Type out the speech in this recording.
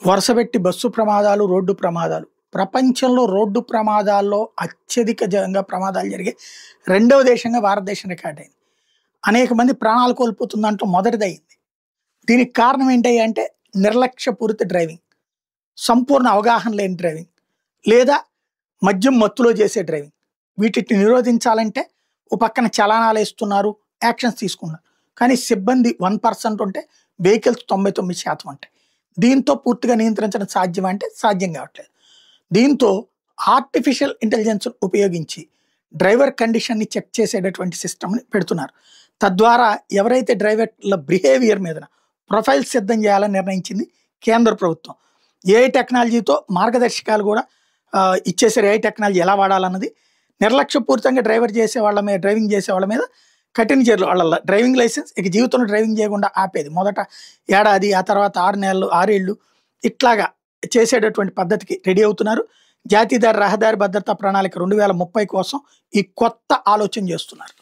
వరుసబెట్టి bus ప్రమాదాలు, road ప్రమాదాలు. ప్రపంచంలో రోడ్డు ప్రమాదాల్లో అత్యధికంగా ప్రమాదాలు జరిగే రెండవ దేశంగా భారతదేశం రికార్డ్ అయింది. అనేక మంది ప్రాణాలు కోల్పోతున్న దాంట్లో మొదటిదయింది. దీనికి కారణం ఏంటి అంటే నిర్లక్ష్యపూరిత డ్రైవింగ్, సంపూర్ణ అవగాహన లేని డ్రైవింగ్, లేదా మద్యం మత్తులో చేసే డ్రైవింగ్. వీటిని నిరోధించాలంటే ఓ పక్కన చలానాలు వేస్తున్నారు, యాక్షన్స్ తీసుకున్నారు. కానీ సిబ్బంది 1% ఉంటే వెహికల్స్ 99% ఉంటాయి. దీంతో పూర్తిగా నియంత్రించడం సాధ్యం అంటే సాధ్యం కావట్లేదు. దీంతో ఆర్టిఫిషియల్ ఇంటెలిజెన్స్ ఉపయోగించి డ్రైవర్ కండిషన్ని చెక్ చేసేటటువంటి సిస్టమ్ని పెడుతున్నారు. తద్వారా ఎవరైతే డ్రైవర్ల బిహేవియర్ మీద ప్రొఫైల్ సిద్ధం చేయాలని నిర్ణయించింది కేంద్ర ప్రభుత్వం. ఏఐ టెక్నాలజీతో మార్గదర్శకాలు కూడా ఇచ్చేసారు. ఏఐ టెక్నాలజీ ఎలా వాడాలన్నది. నిర్లక్ష్యపూరితంగా డ్రైవింగ్ చేసే వాళ్ళ మీద కఠిన చర్యలు. వాళ్ళ డ్రైవింగ్ లైసెన్స్ ఇక జీవితంలో డ్రైవింగ్ చేయకుండా ఆపేది. మొదట ఏడాది, ఆ తర్వాత 6 నెలలు, 6 ఏళ్ళు ఇట్లాగా చేసేటటువంటి పద్ధతికి రెడీ అవుతున్నారు. జాతీయ రహదారి భద్రతా ప్రణాళిక 2030 కోసం ఈ కొత్త ఆలోచన చేస్తున్నారు.